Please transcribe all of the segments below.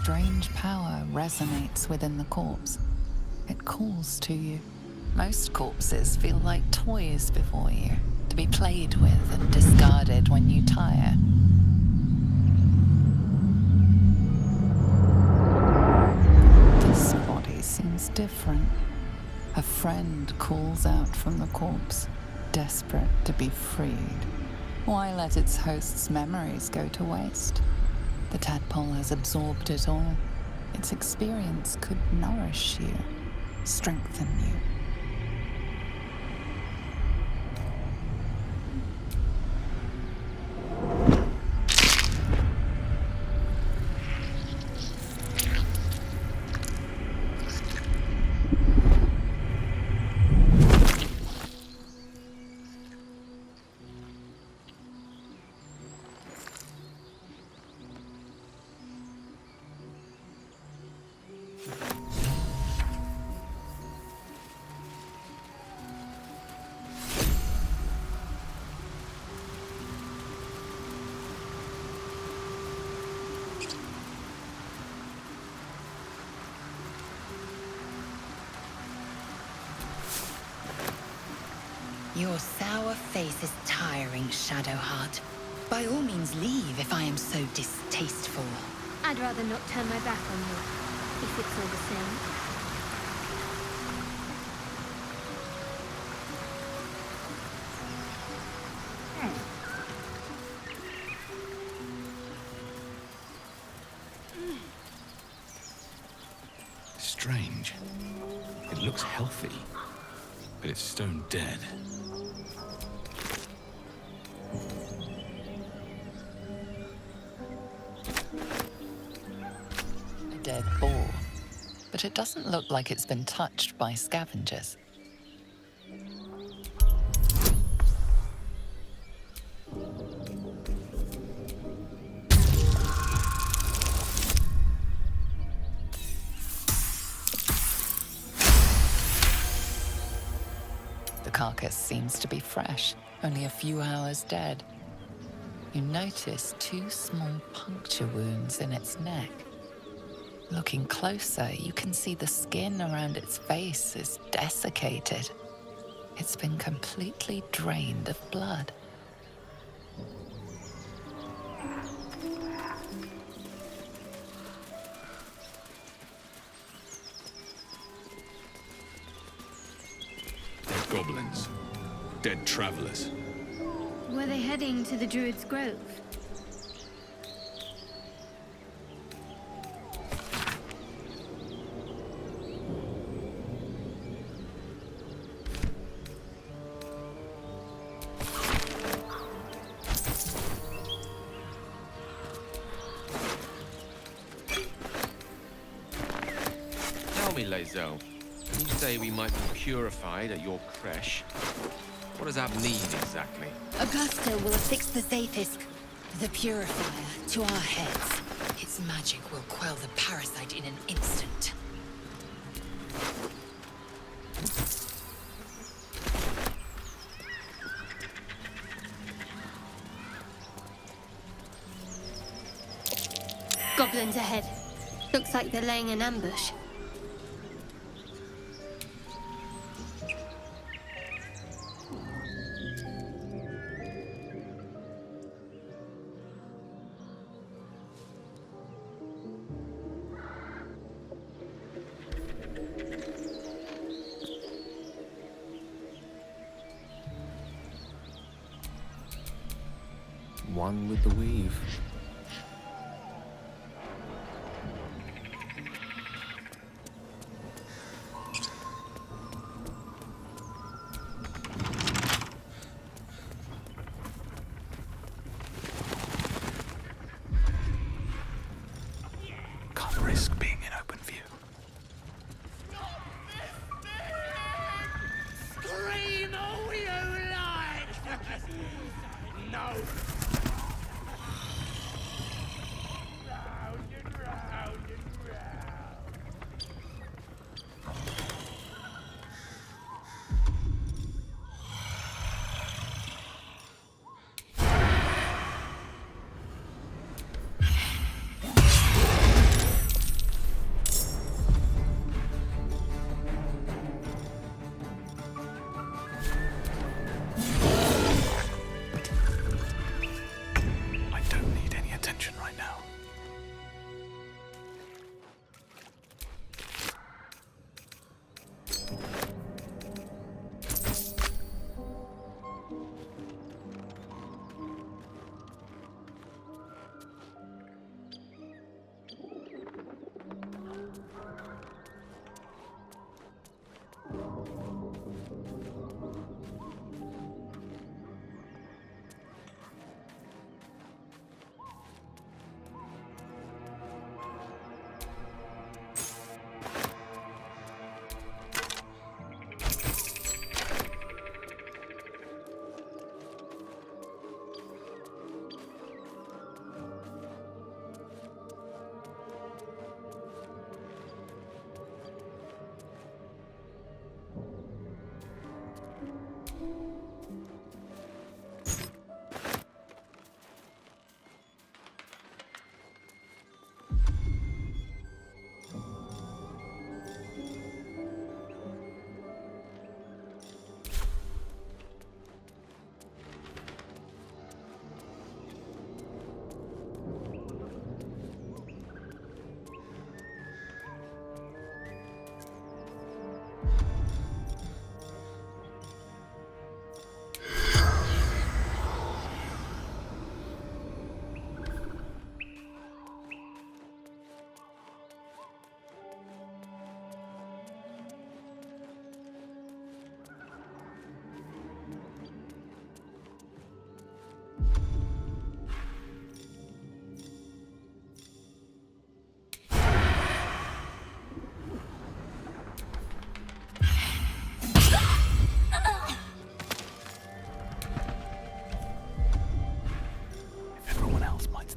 strange power resonates within the corpse. It calls to you. Most corpses feel like toys before you, to be played with and discarded when you tire. This body seems different. A friend calls out from the corpse, desperate to be freed. Why let its host's memories go to waste? The tadpole has absorbed it all. Its experience could nourish you, strengthen you. Your sour face is tiring, Shadowheart. By all means leave if I am so distasteful. I'd rather not turn my back on you, if it's all the same. Strange. It looks healthy, but it's stone dead. A dead boar, but it doesn't look like it's been touched by scavengers. The carcass seems to be fresh, only a few hours dead. You notice 2 small puncture wounds in its neck. Looking closer, you can see the skin around its face is desiccated. It's been completely drained of blood. Dead goblins. Dead travelers. Were they heading to the Druids Grove? Tell me, Lae'zel, when you say we might be purified at your creche, what does that mean exactly? Augusta will affix the Zaithisk, the purifier, to our heads. Its magic will quell the parasite in an instant. Goblins ahead. Looks like they're laying an ambush. One with the weave. Can't risk being in open view. Scream all you like! No!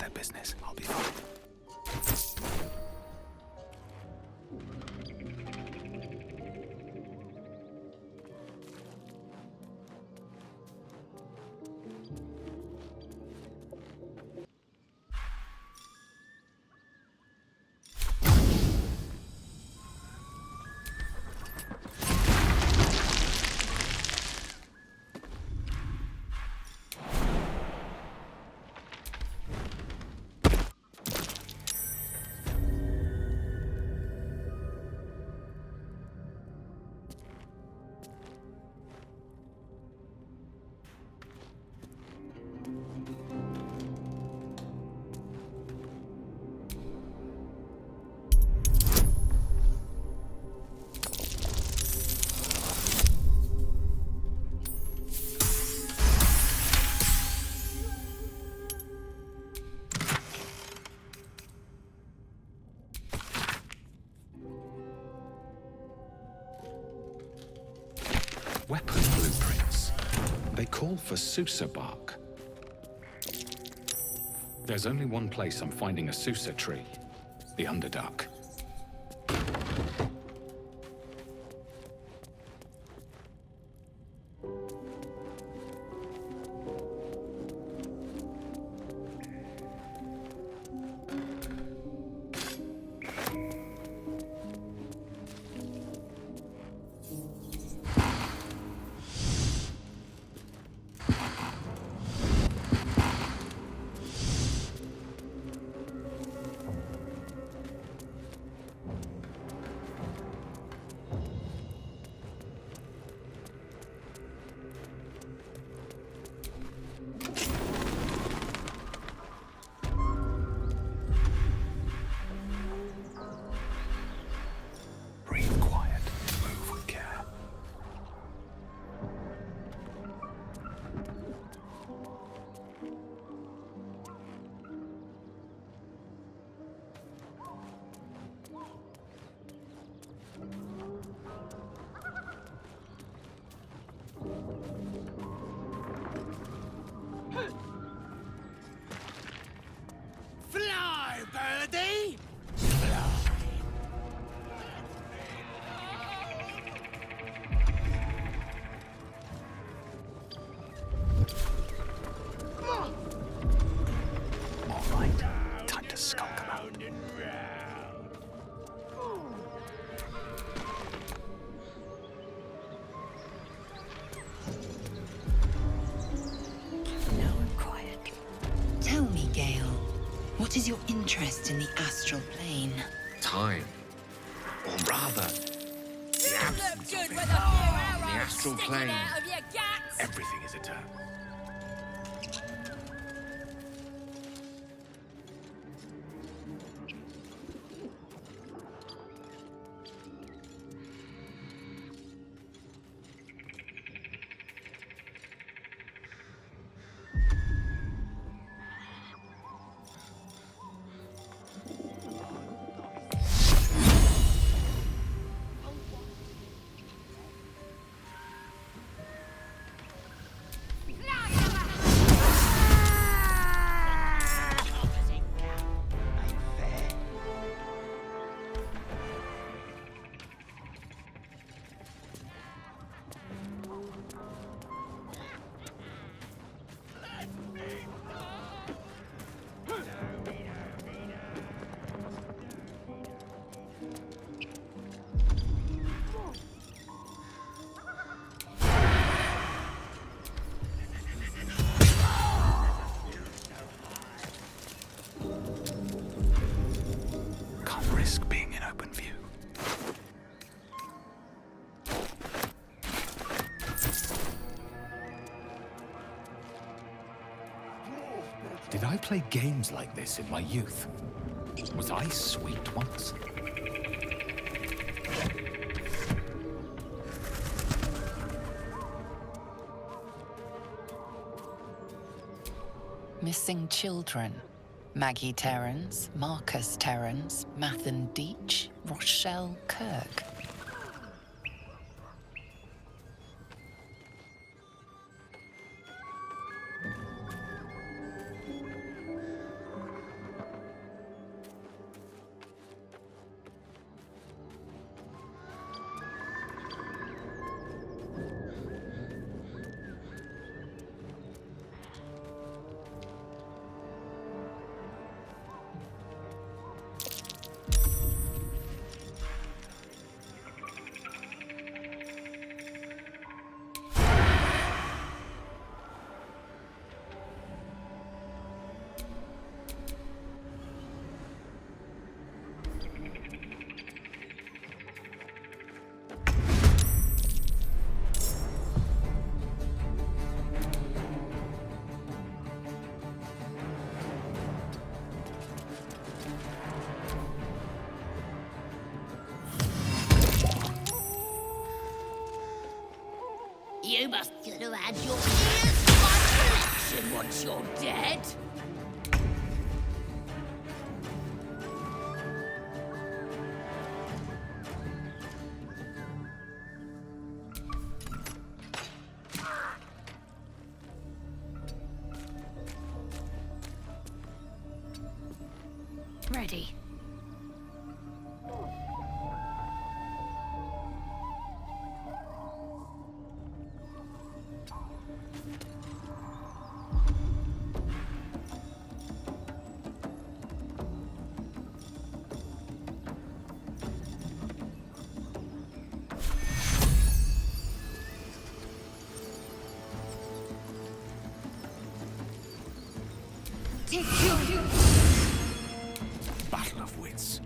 their business. I'll be fine. Weapon blueprints. They call for Susa bark. There's only one place I'm finding a Susa tree. The Underdark. Breathe quiet, move with care. Fly, birdie! All right, time to skulk about. Now I'm quiet. Tell me, Gale, what is your interest in the astral plane? Time. Or rather, the absence of it. with a few arrows The astral sticking plane. out of your guts. Everything is eternal. Can't risk being in open view. Did I play games like this in my youth? Was I sweet once? Missing children. Maggie Terrans, Marcus Terrans, Mathan Deach, Rochelle Kirk. guess you're dead? Ready. Battle of wits.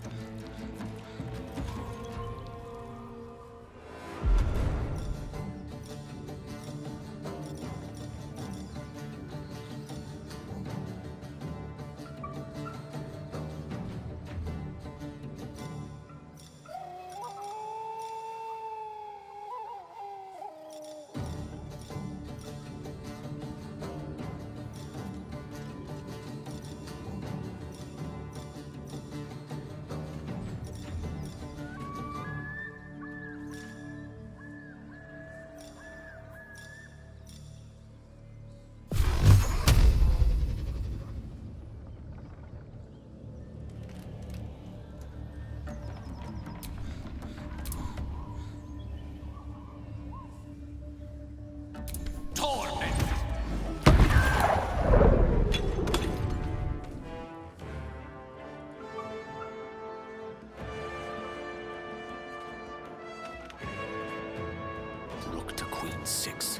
Look to Queen 6.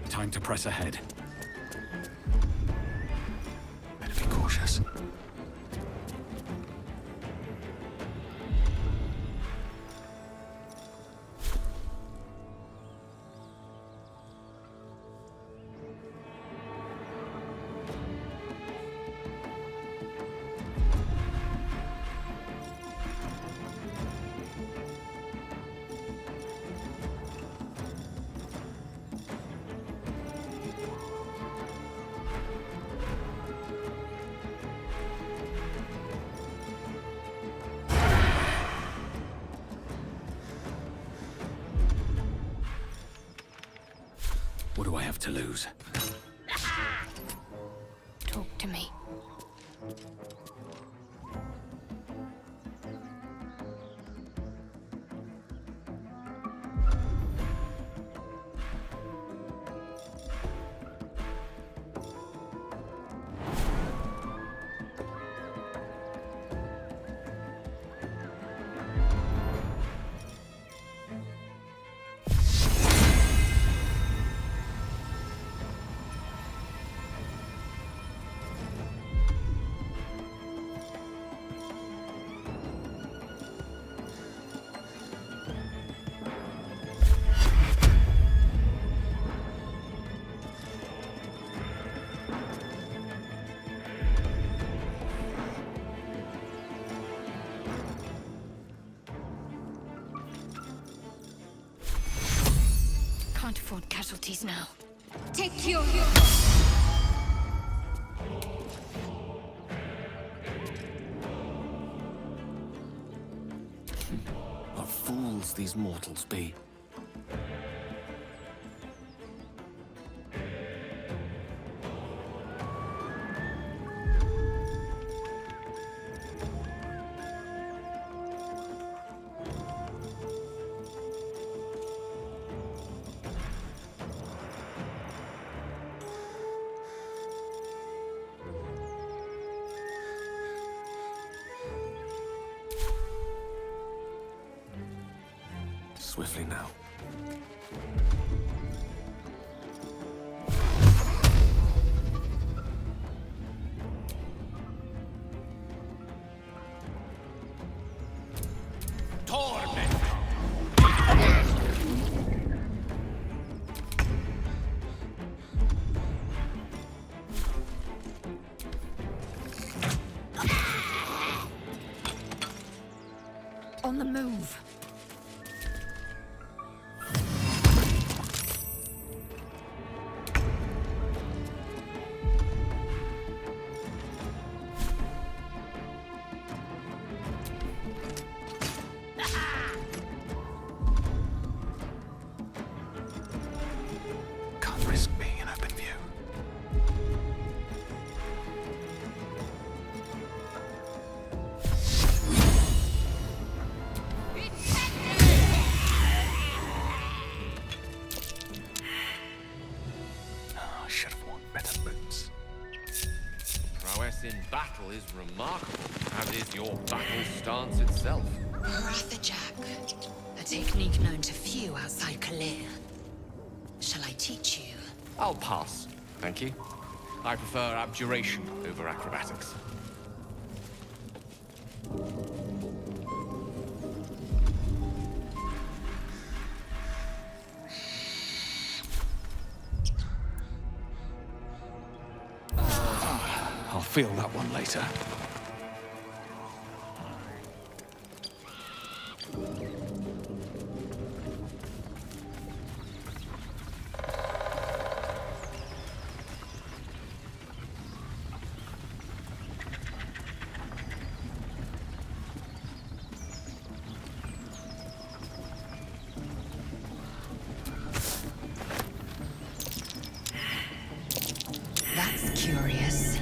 Time to press ahead. Better be cautious. What do I have to lose? Talk to me. Can't afford casualties now. Take your... What fools these mortals be. Swiftly now. On the move. Can't risk being in open view. I should have worn better boots. Prowess in battle is remarkable, as is your battle stance itself. Jack, a technique known to few outside Kalir. Shall I teach you? I'll pass, thank you. I prefer abjuration over acrobatics. I'll feel that one later. That's curious.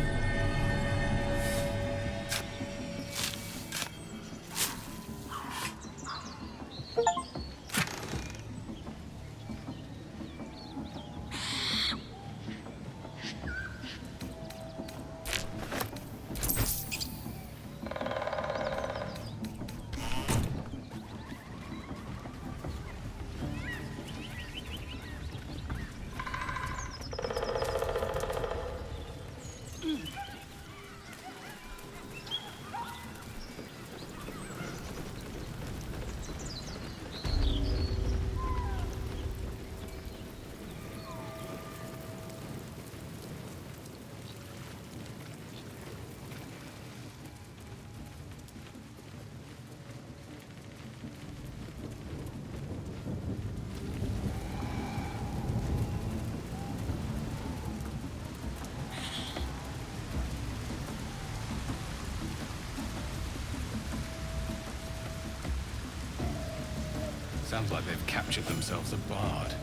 Sounds like they've captured themselves a bard.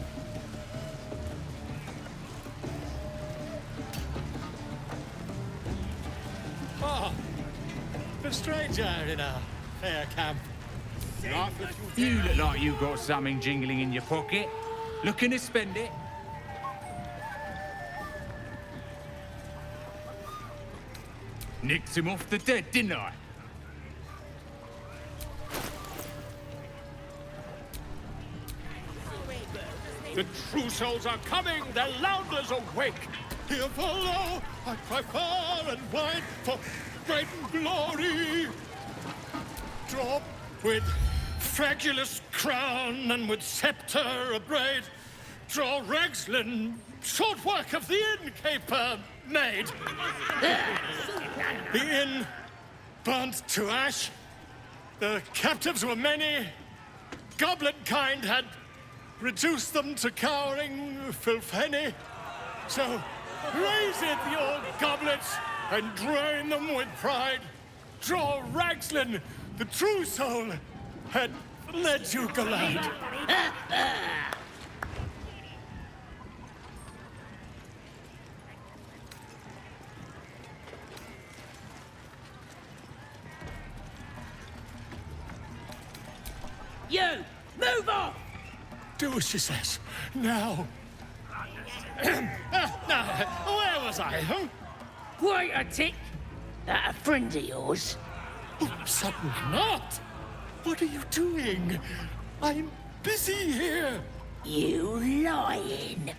Oh, a stranger in a fair camp. You look like you got something jingling in your pocket. Looking to spend it? Nicked him off the dead, didn't I? The true souls are coming, their Lounders awake. Here follow, I cry far and wide for great glory. Drop with fragulous crown and with scepter abraid. Draw Ragslin, short work of the innkeeper made. The inn burnt to ash. The captives were many. Goblin kind had reduced them to cowering filthenny. So raise it, your goblets, and drain them with pride. Draw Ragslin, the true soul, had led you glide. You! Move off! Do as she says. Now. Now, where was I, huh? Wait a tick! That a friend of yours? Oh, certainly not. What are you doing? I'm busy here. You lying.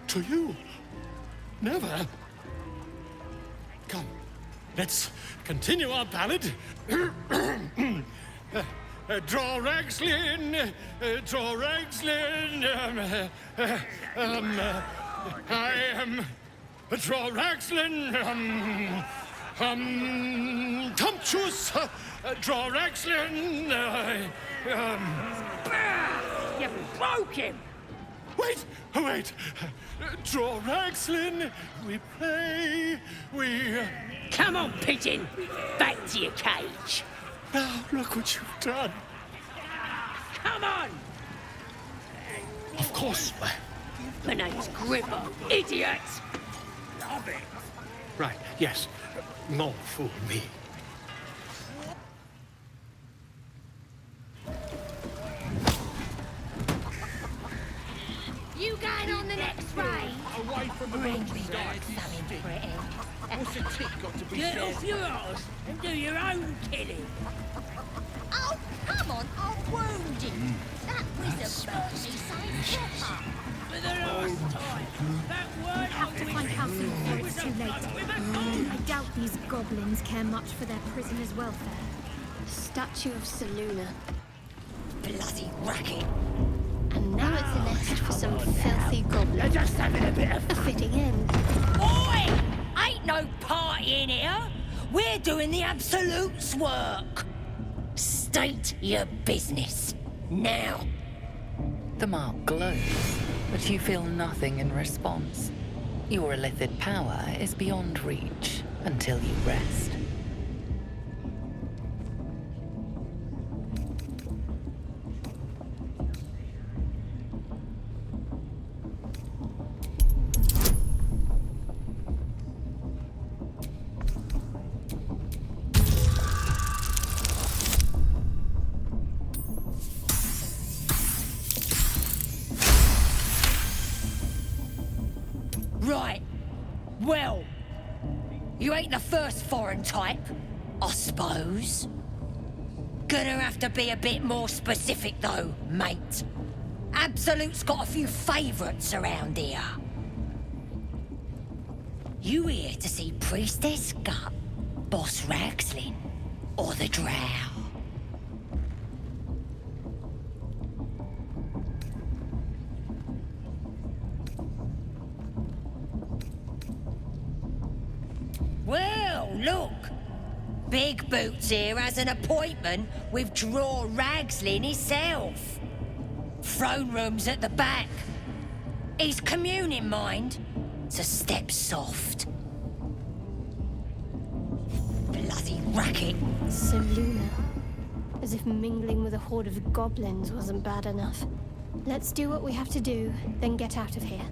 To you? Never. Come, let's continue our ballad. Draw Ragslin, draw Ragslin. I am draw Ragslin. Tumptuous. Draw Ragslin. You broke him. Wait, wait. Draw Ragslin. We play. We. Come on, pigeon. Back to your cage. Now look what you've done. Come on. Of course. My name's Gripper. Idiot. Love it. Right. Yes. More fool me. You going on the next raid? Away from the Bring monster me guy. something pretty. What's a tick got to be Get said? off your arse and do your own killing. Oh, come on, I'll wound you. That wizard burned me so proper. For the last time. That word Have to find Halsin before it's too late. I doubt these goblins care much for their prisoners' welfare. Statue of Selune. Bloody racket. And now it's a nest for some filthy You're goblin. just having a bit of A fitting end. Oi! Ain't no party in here. We're doing the Absolute's work. State your business. Now. The mark glows, but you feel nothing in response. Your illithid power is beyond reach until you rest. Right. Well, you ain't the first foreign type, I suppose. Gonna have to be a bit more specific though, mate. Absolute's got a few favourites around here. You here to see Priestess Gut, Boss Ragslin, or the Drow? Well, look. Big Boots here has an appointment with Draw Ragslin himself. Throne room's at the back. He's communing, mind, so step soft. Bloody racket. Selune. As if mingling with a horde of goblins wasn't bad enough. Let's do what we have to do, then get out of here.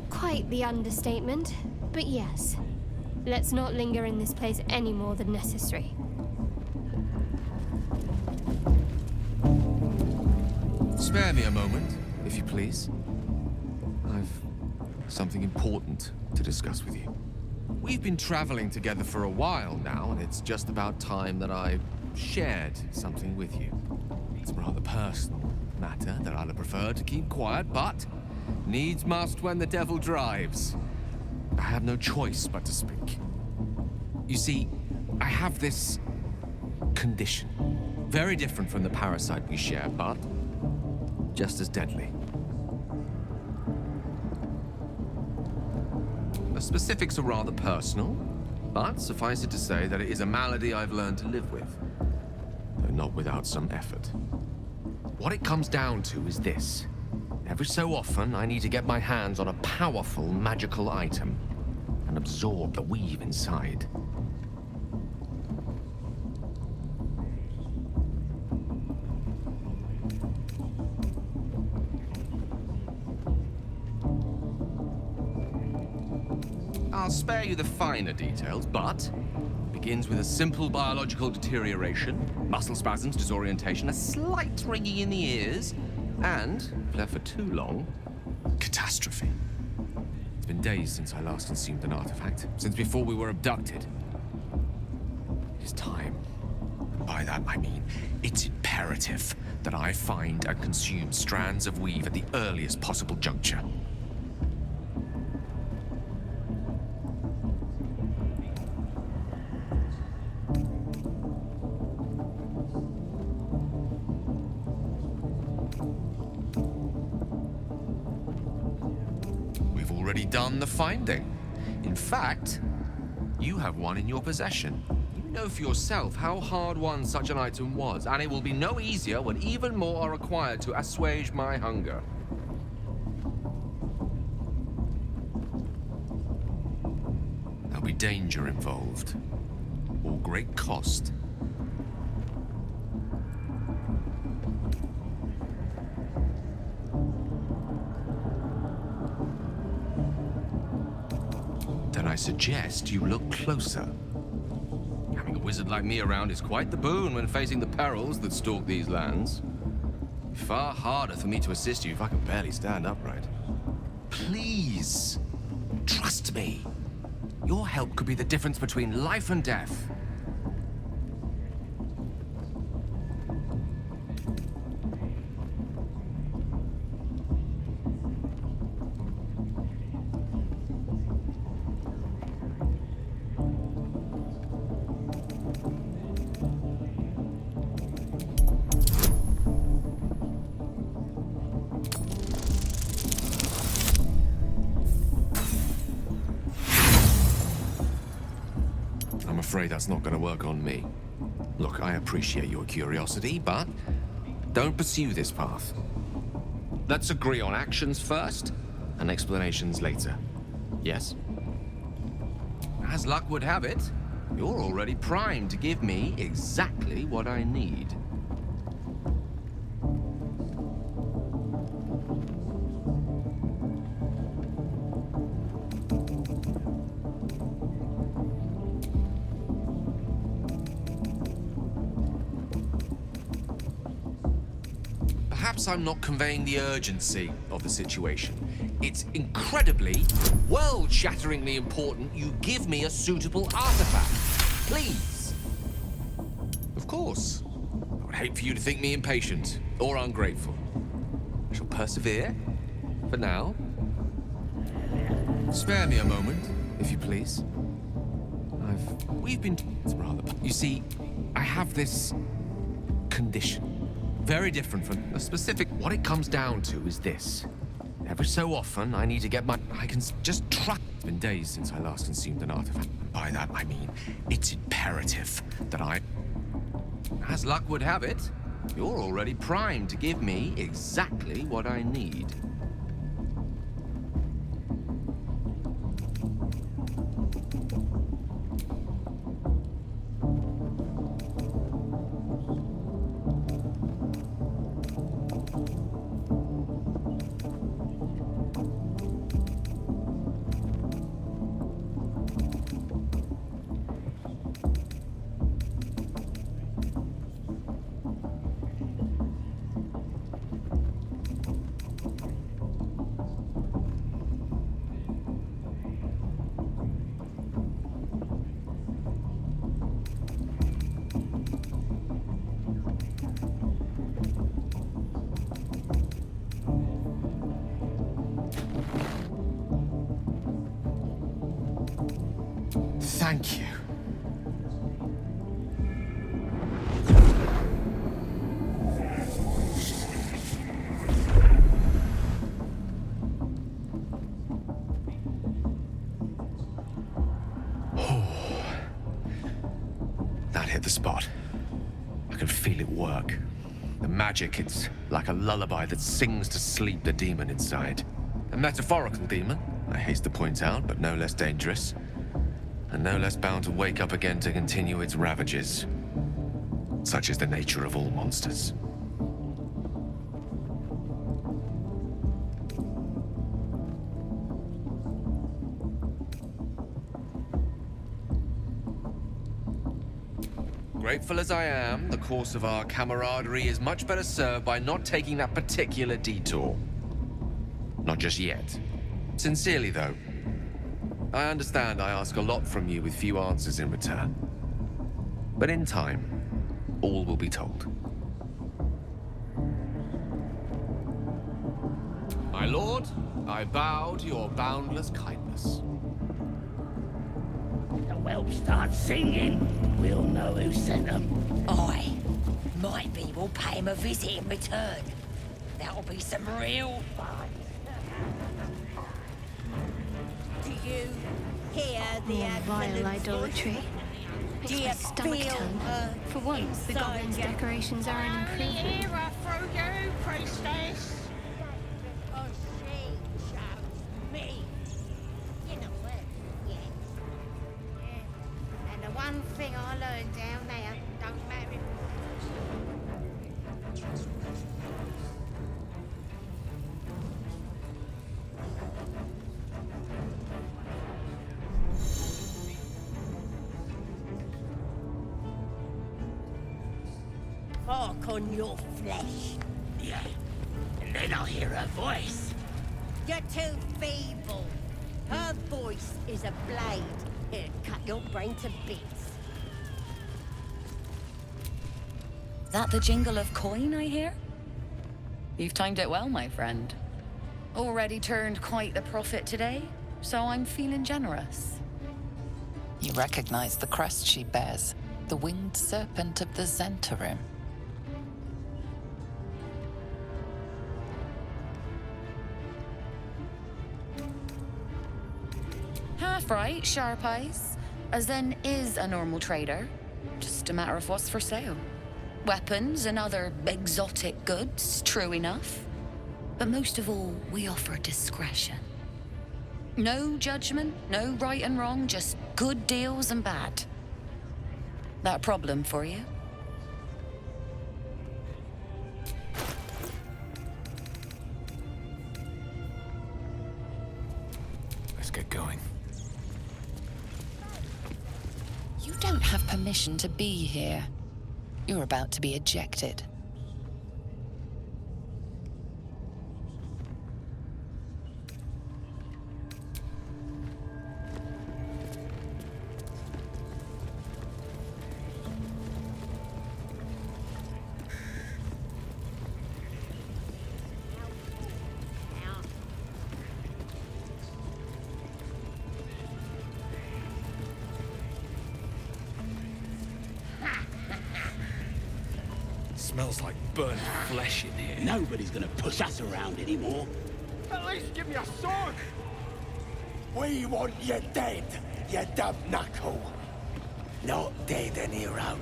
Quite the understatement, but yes. Let's not linger in this place any more than necessary. Spare me a moment, if you please. I've something important to discuss with you. We've been traveling together for a while now, and it's just about time that I shared something with you. It's a rather personal matter that I'd have preferred to keep quiet, but needs must when the devil drives. I have no choice but to speak. You see, I have this condition. Very different from the parasite we share, but just as deadly. The specifics are rather personal, but suffice it to say that it is a malady I've learned to live with, though not without some effort. What it comes down to is this. Every so often, I need to get my hands on a powerful magical item and absorb the weave inside. I'll spare you the finer details, but it begins with a simple biological deterioration, muscle spasms, disorientation, a slight ringing in the ears, and, if left for too long, catastrophe. It's been days since I last consumed an artifact, since before we were abducted. is time. By that I mean, it's imperative that I find and consume strands of weave at the earliest possible juncture. We've already done the finding. In fact, you have one in your possession. You know for yourself how hard-won such an item was, and it will be no easier when even more are required to assuage my hunger. There'll be danger involved, or great cost. Then I suggest you look closer. Having a wizard like me around is quite the boon when facing the perils that stalk these lands. Far harder for me to assist you if I can barely stand upright. Please, trust me. Your help could be the difference between life and death. I'm afraid that's not going to work on me. Look, I appreciate your curiosity, but don't pursue this path. Let's agree on actions first, and explanations later. Yes? As luck would have it, you're already primed to give me exactly what I need. Perhaps I'm not conveying the urgency of the situation. It's incredibly, world-shatteringly important you give me a suitable artifact. Please. Of course. I would hate for you to think me impatient or ungrateful. I shall persevere. For now. Spare me a moment, if you please. We've been... rather... You see, I have this... condition. Very different from a specific... What it comes down to is this. Every so often, I need to get my... I can just trust... It's been days since I last consumed an artifact. By that, I mean, it's imperative that I... As luck would have it, you're already primed to give me exactly what I need. Thank you. That hit the spot. I can feel it work. The magic, it's like a lullaby that sings to sleep the demon inside. A metaphorical demon, I haste to point out, but no less dangerous. And no less bound to wake up again to continue its ravages. Such is the nature of all monsters. Grateful as I am, the course of our camaraderie is much better served by not taking that particular detour. Not just yet. Sincerely, though. I understand I ask a lot from you with few answers in return. But in time, all will be told. My lord, I bow to your boundless kindness. The whelp starts singing. We'll know who sent them. Aye. Might be we'll pay him a visit in return. That'll be some real fun. Do you hear the More vile Adventist's idolatry. voice? Makes Do my you stomach feel turn. her For once, the inside goblin's you? decorations are an improvement. Hearer through you, priestess. Because she chose me. You know what? Yes. Yeah. And the one thing I learned down there don't matter if bark on your flesh. Yeah. And then I'll hear her voice. You're too feeble. Her voice is a blade. It'll cut your brain to bits. That the jingle of coin I hear? You've timed it well, my friend. Already turned quite the profit today, so I'm feeling generous. You recognize the crest she bears, the winged serpent of the Zentarim. Half right, sharp eyes. As then is a normal trader. Just a matter of what's for sale. Weapons and other exotic goods, true enough. But most of all, we offer discretion. No judgment, no right and wrong, just good deals and bad. That a problem for you? Let's get going. You don't have permission to be here. You're about to be ejected. Smells like burnt flesh in here. Nobody's gonna push us around anymore. At least give me a sword! We want you dead, you dumb knuckle. Not dead and heroic.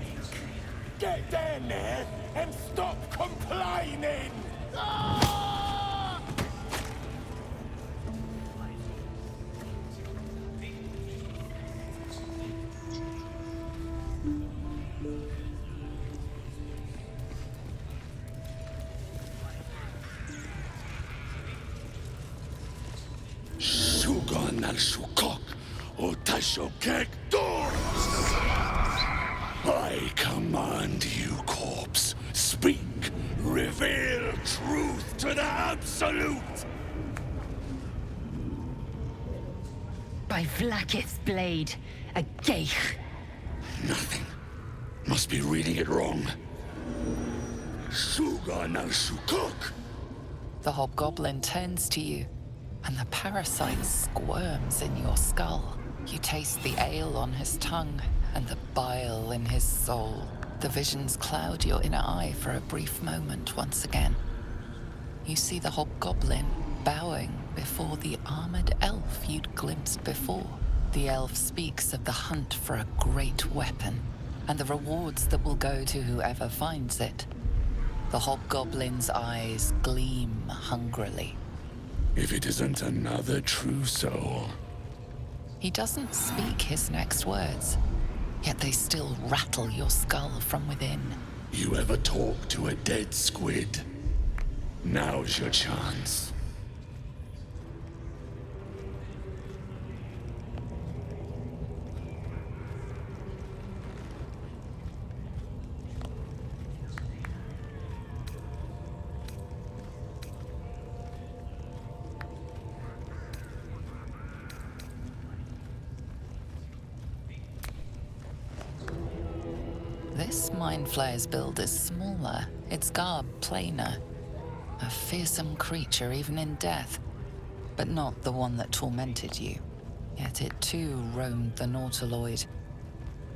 Get down there and stop complaining! Ah! Sugan al Sukok, Otashokek Doors! I command you, corpse. Speak, reveal truth to the absolute! By Vlaakith's blade, a geich. Nothing. Must be reading it wrong. Sugan al Sukok! The hobgoblin turns to you, and the parasite squirms in your skull. You taste the ale on his tongue and the bile in his soul. The visions cloud your inner eye for a brief moment once again. You see the hobgoblin bowing before the armored elf you'd glimpsed before. The elf speaks of the hunt for a great weapon and the rewards that will go to whoever finds it. The hobgoblin's eyes gleam hungrily. If it isn't another true soul. He doesn't speak his next words, yet they still rattle your skull from within. You ever talk to a dead squid? Now's your chance. This Mind Flayer's build is smaller, its garb plainer. A fearsome creature even in death, but not the one that tormented you. Yet it too roamed the Nautiloid.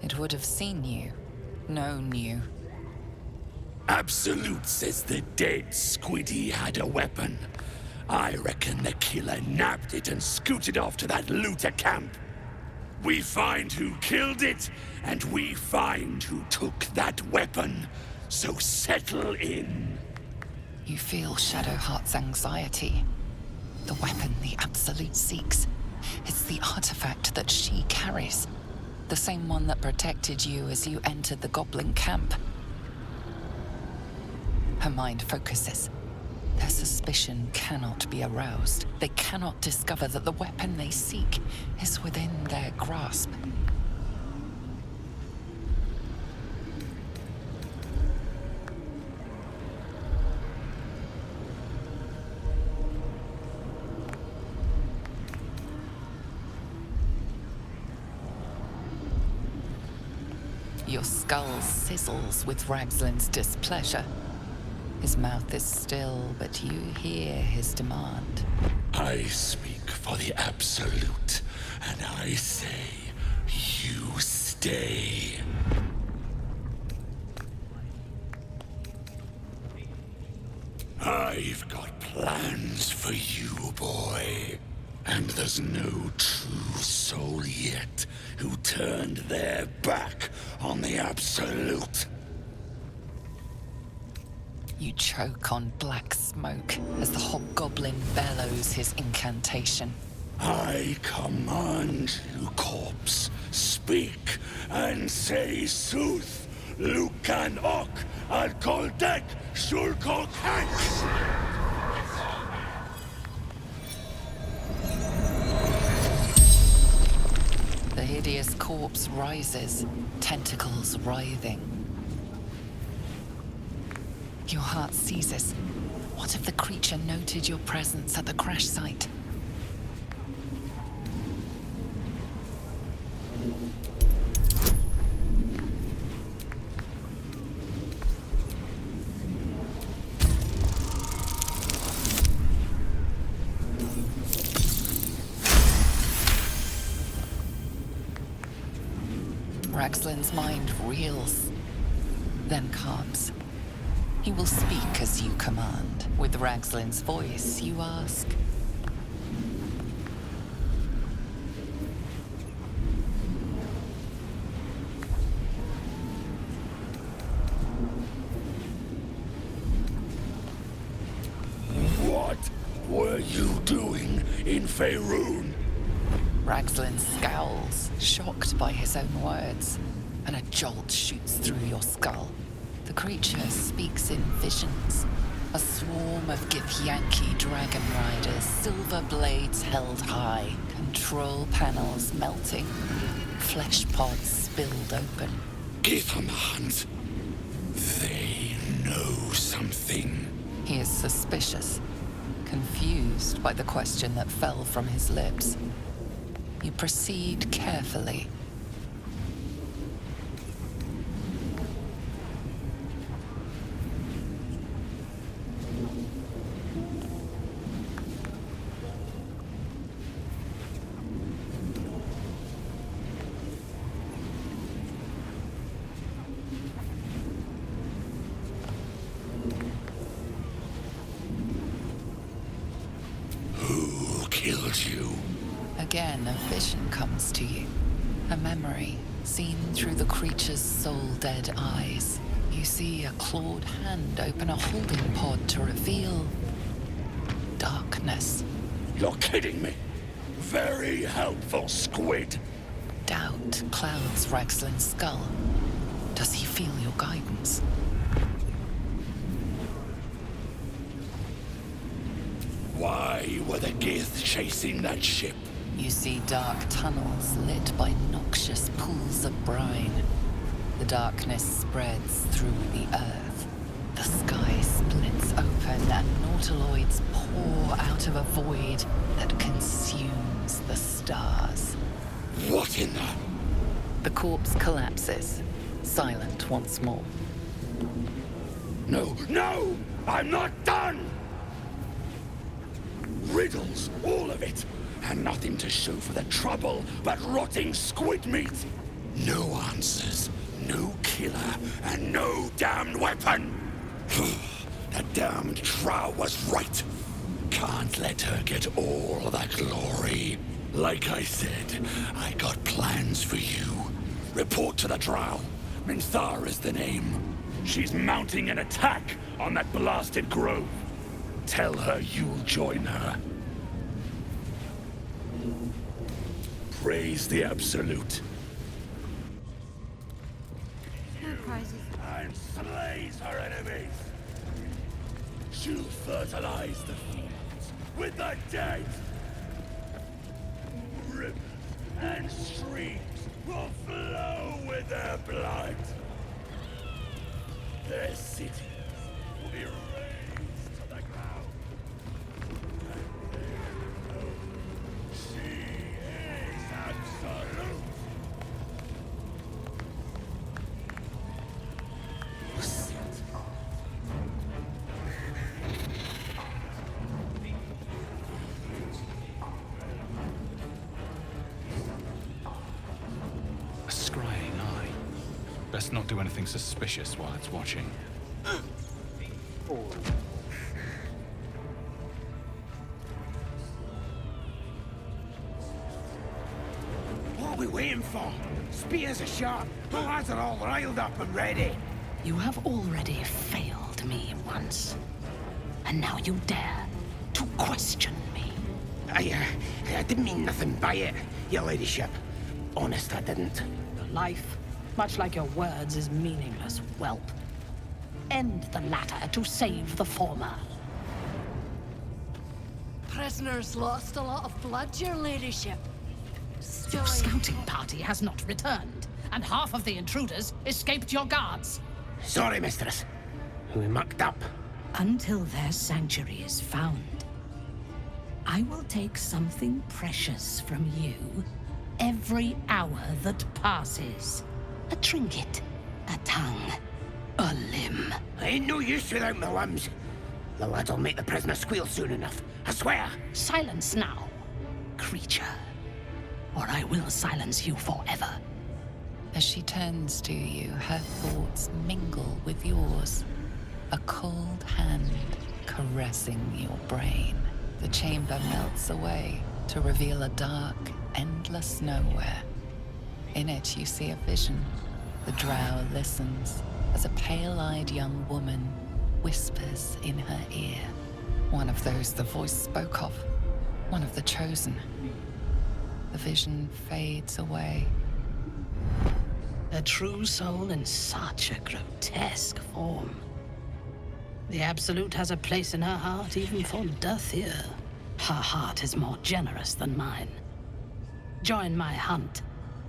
It would have seen you, known you. Absolute says the dead Squiddy had a weapon. I reckon the killer nabbed it and scooted off to that looter camp. We find who killed it, and we find who took that weapon. So settle in. You feel Shadowheart's anxiety. The weapon the Absolute seeks. It's the artifact that she carries. The same one that protected you as you entered the goblin camp. Her mind focuses. Their suspicion cannot be aroused. They cannot discover that the weapon they seek is within their grasp. Your skull sizzles with Ragslin's displeasure. His mouth is still, but you hear his demand. I speak for the Absolute, and I say, you stay. I've got plans for you, boy. And there's no true soul yet who turned their back on the Absolute. You choke on black smoke as the hobgoblin bellows his incantation. I command you, corpse, speak and say sooth. Lucan ok al koldek shulkok hanks. The hideous corpse rises, tentacles writhing. Your heart seizes. What if the creature noted your presence at the crash site? Ragslin's mind reels, then calms. He will speak as you command. With Ragslin's voice, you ask. What were you doing in Faerun? Ragslin scowls, shocked by his own words, and a jolt shoots through your skull. The creature speaks in visions. A swarm of Githyanki dragon riders, silver blades held high, control panels melting, flesh pods spilled open. Githmans, they know something. He is suspicious, confused by the question that fell from his lips. You proceed carefully. Who killed you? Again, a vision comes to you. A memory, seen through the creature's soul-dead eyes. You see a clawed hand open a holding pod to reveal darkness. You're kidding me. Very helpful, Squid. Doubt clouds Ragslin's skull. Does he feel your guidance? Why were the Gith chasing that ship? You see dark tunnels lit by noxious pools of brine. The darkness spreads through the earth. The sky splits open and nautiloids pour out of a void that consumes the stars. What in the... The corpse collapses. silent once more. No, no! I'm not done! Riddles, all of it, and nothing to show for the trouble but rotting squid meat. No answers, no killer, and no damned weapon. That damned Drow was right. Can't let her get all of that glory. Like I said, I got plans for you. Report to the Drow. Minthar is the name. She's mounting an attack on that blasted grove. Tell her you'll join her. Praise the Absolute. No prizes. And slays her enemies. She'll fertilize the fields with the dead. Rivers and streams will flow with their blood. Their cities will be razed to the ground. And they know she is absolute. Sit. A scrying eye. Best not do anything suspicious while it's watching. What are we waiting for? Spears are sharp. The lads are all riled up and ready. You have already failed me once. And now you dare to question me. I didn't mean nothing by it, your ladyship. Honest, I didn't. Your life, much like your words, is meaningless, whelp. End the latter to save the former. Prisoners lost a lot of blood, your ladyship. Your scouting party has not returned, and half of the intruders escaped your guards. Sorry, mistress. We mucked up. Until their sanctuary is found, I will take something precious from you every hour that passes. A trinket, a tongue, a limb. I ain't no use without my limbs. The lads will make the prisoner squeal soon enough. I swear. Silence now, creature, or I will silence you forever. As she turns to you, her thoughts mingle with yours. A cold hand caressing your brain. The chamber melts away to reveal a dark, endless nowhere. In it, you see a vision. The drow listens as a pale-eyed young woman whispers in her ear. One of those the voice spoke of. One of the chosen. The vision fades away. A true soul in such a grotesque form. The Absolute has a place in her heart even for Dathir. Her heart is more generous than mine. Join my hunt,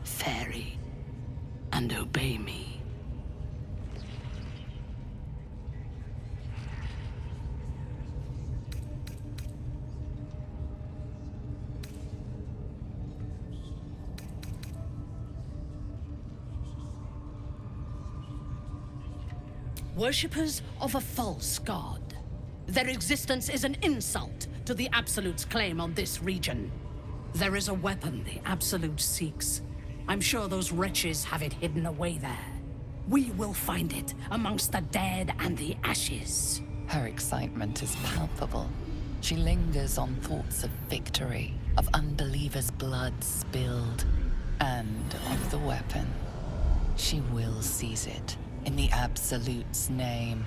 fairy, and obey me. Worshippers of a false god. Their existence is an insult to the Absolute's claim on this region. There is a weapon the Absolute seeks. I'm sure those wretches have it hidden away there. We will find it amongst the dead and the ashes. Her excitement is palpable. She lingers on thoughts of victory, of unbelievers' blood spilled, and of the weapon. She will seize it. In the Absolute's name.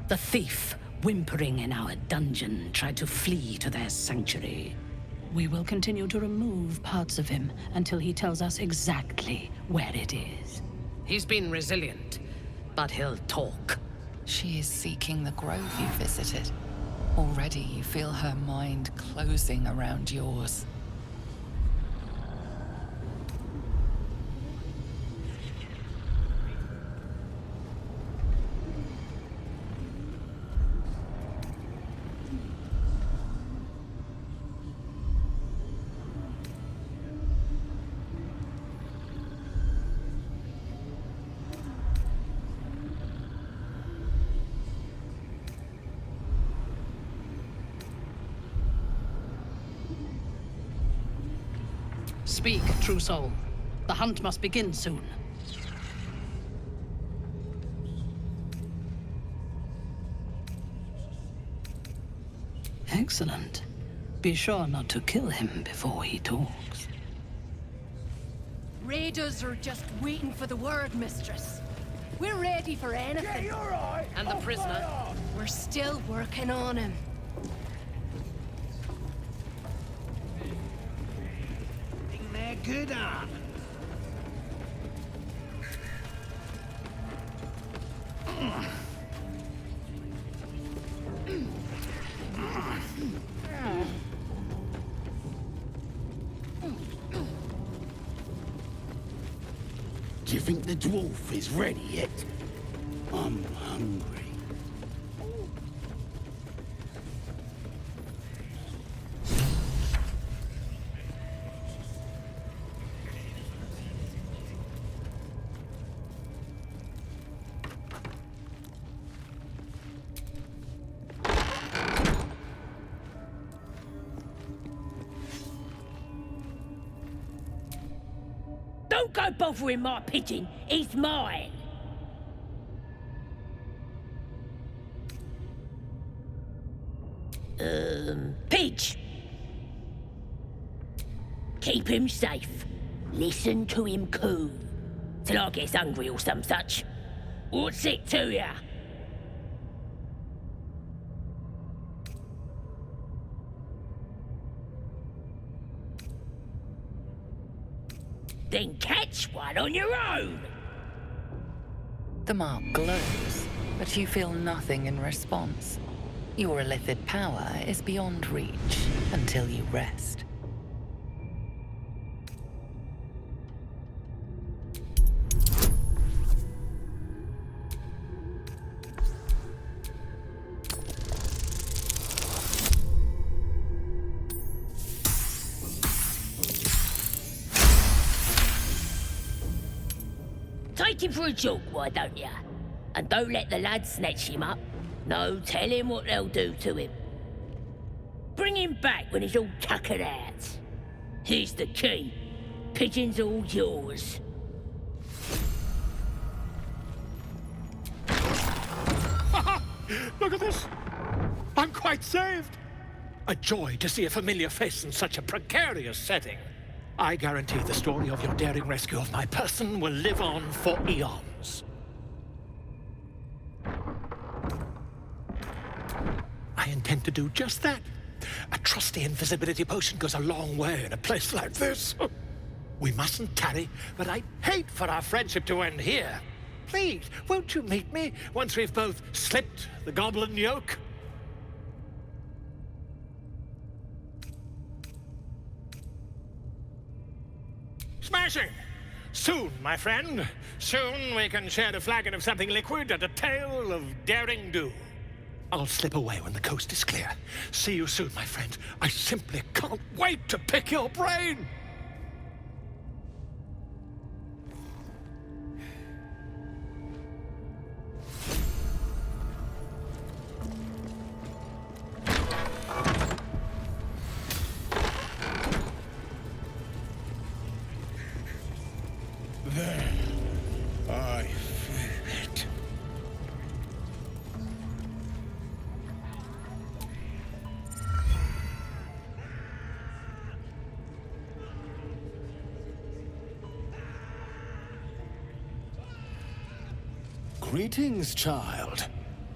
The thief, whimpering in our dungeon, tried to flee to their sanctuary. We will continue to remove parts of him until he tells us exactly where it is. He's been resilient, but he'll talk. She is seeking the grove you visited. Already you feel her mind closing around yours. Speak, true soul. The hunt must begin soon. Excellent. Be sure not to kill him before he talks. Raiders are just waiting for the word, mistress. We're ready for anything. Yeah, you're right. And the prisoner? We're still working on him. Think they're good, huh? Do you think the dwarf is ready yet? I'm hungry. Don't go bothering my pigeon. He's mine. Pidge. Keep him safe. Listen to him coo. Till I gets hungry or some such. What's it to ya? Then catch one on your own. The mark glows, but you feel nothing in response. Your illithid power is beyond reach until you rest. Take him for a joke, why don't ya? And don't let the lads snatch him up. No, tell him what they'll do to him. Bring him back when he's all tuckered out. Here's the key. Pigeon's all yours. Look at this! I'm quite saved! A joy to see a familiar face in such a precarious setting. I guarantee the story of your daring rescue of my person will live on for eons. I intend to do just that. A trusty invisibility potion goes a long way in a place like this. We mustn't tarry, but I'd hate for our friendship to end here. Please, won't you meet me once we've both slipped the goblin yoke? Smashing! Soon, my friend. Soon we can share a flagon of something liquid and a tale of daring do. I'll slip away when the coast is clear. See you soon, my friend. I simply can't wait to pick your brain! There. I feel it. Greetings, child.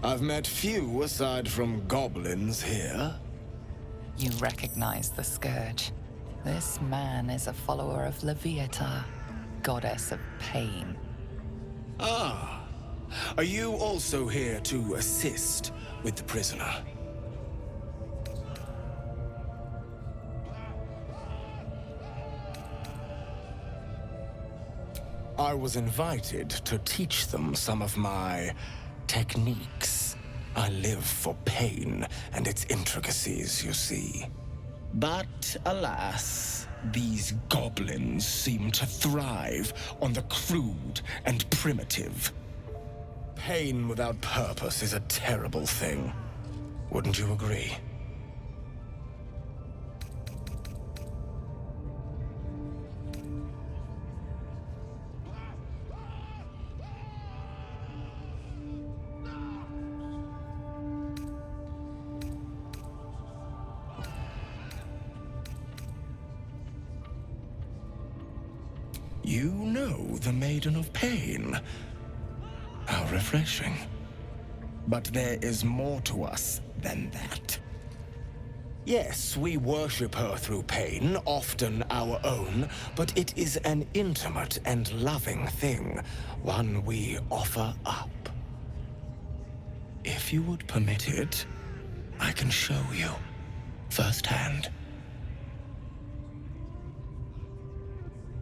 I've met few aside from goblins here. You recognize the Scourge. This man is a follower of Leviata, goddess of pain. Ah. Are you also here to assist with the prisoner? I was invited to teach them some of my techniques. I live for pain and its intricacies, you see. But alas, these goblins seem to thrive on the crude and primitive. Pain without purpose is a terrible thing. Wouldn't you agree? You know the Maiden of Pain. How refreshing. But there is more to us than that. Yes, we worship her through pain, often our own, but it is an intimate and loving thing, one we offer up. If you would permit it, I can show you firsthand.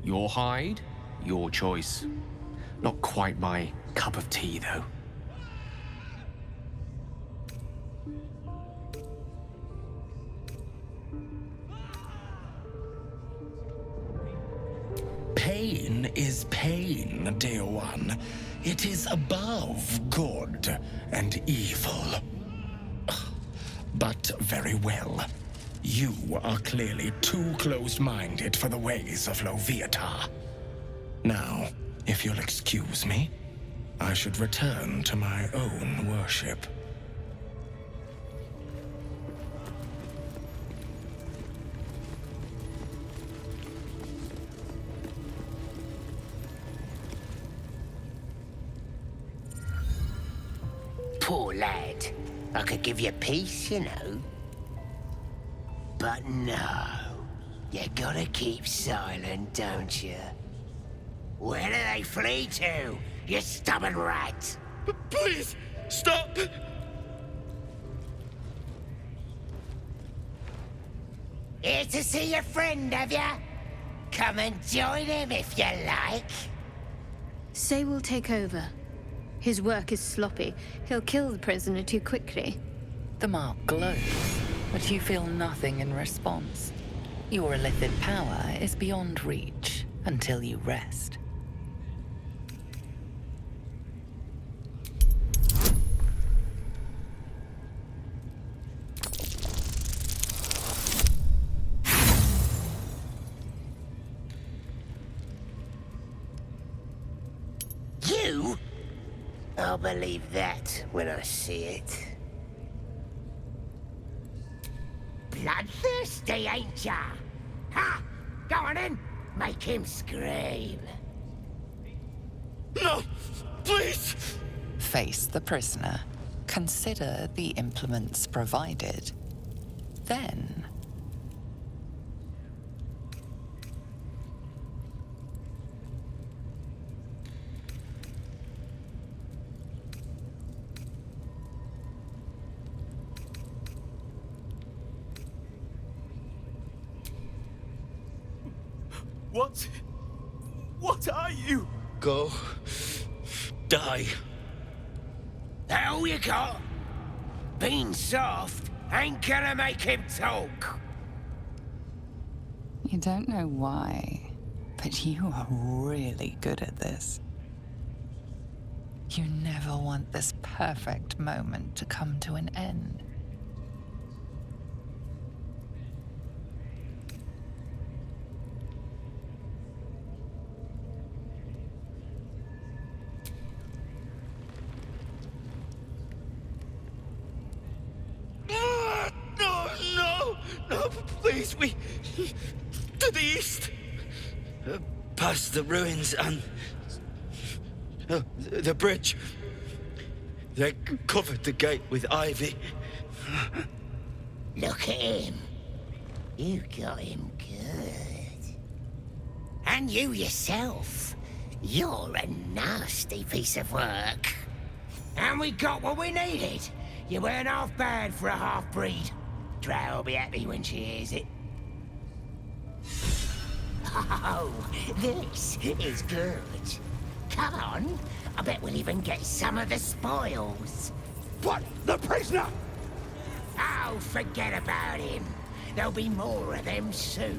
Your hide, your choice. Not quite my cup of tea, though. Pain is pain, dear one. It is above good and evil. But very well. You are clearly too closed-minded for the ways of Loviatar. Now, if you'll excuse me, I should return to my own worship. Poor lad. I could give you peace, you know. But no. You gotta keep silent, don't you? Where do they flee to, you stubborn rat? Please, stop! Here to see your friend, have ya? Come and join him if you like. Say will take over. His work is sloppy. He'll kill the prisoner too quickly. The mark glows, but you feel nothing in response. Your illithid power is beyond reach until you rest. You? I'll believe that when I see it. Bloodthirsty, ain't ya? Ha! Go on in! Make him scream. No! Please! Face the prisoner. Consider the implements provided. Then... What are you? Go. Die. That all you got? Being soft ain't gonna make him talk. You don't know why, but you are really good at this. You never want this perfect moment to come to an end. No, please, we... to the east. Past the ruins and... the bridge. They covered the gate with ivy. Look at him. You got him good. And you yourself. You're a nasty piece of work. And we got what we needed. You weren't half bad for a half-breed. Drow will be happy when she hears it. Oh, this is good. Come on. I bet we'll even get some of the spoils. What? The prisoner? Oh, forget about him. There'll be more of them soon.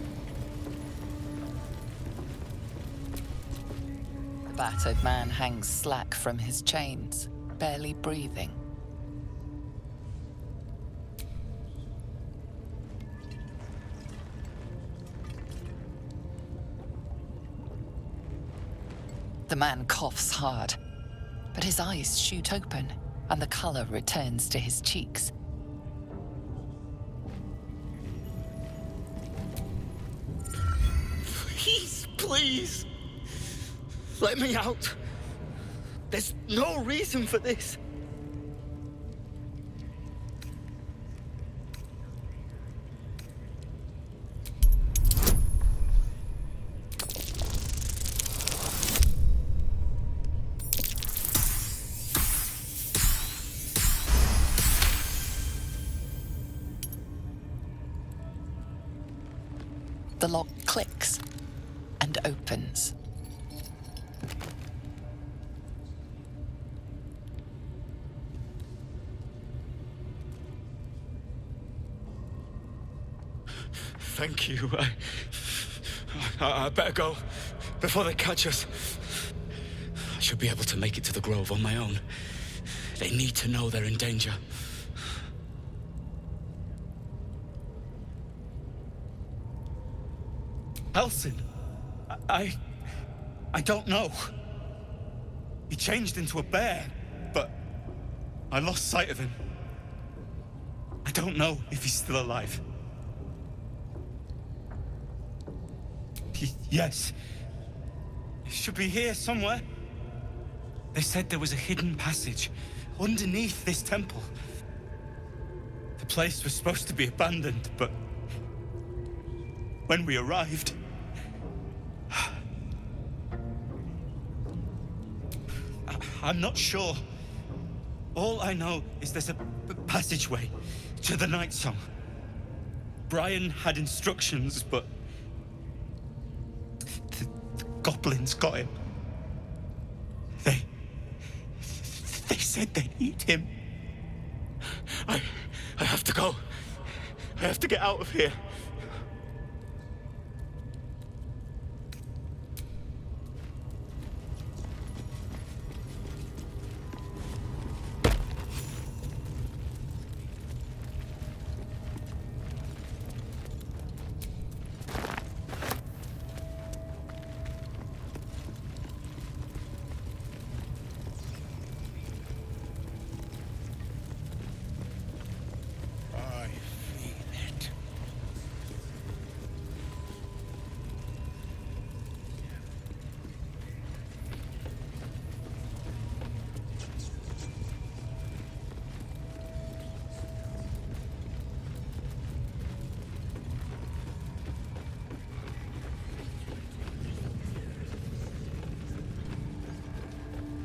The battered man hangs slack from his chains, barely breathing. The man coughs hard, but his eyes shoot open, and the color returns to his cheeks. Please, please. Let me out. There's no reason for this. The lock clicks and opens. Thank you. I better go before they catch us. I should be able to make it to the grove on my own. They need to know they're in danger. Halsin, I don't know. He changed into a bear, but I lost sight of him. I don't know if he's still alive. Yes. He should be here somewhere. They said there was a hidden passage underneath this temple. The place was supposed to be abandoned, but when we arrived, I'm not sure. All I know is there's a passageway to the Night Song. Brian had instructions, but the goblins got him. They said they'd eat him. I have to go. I have to get out of here.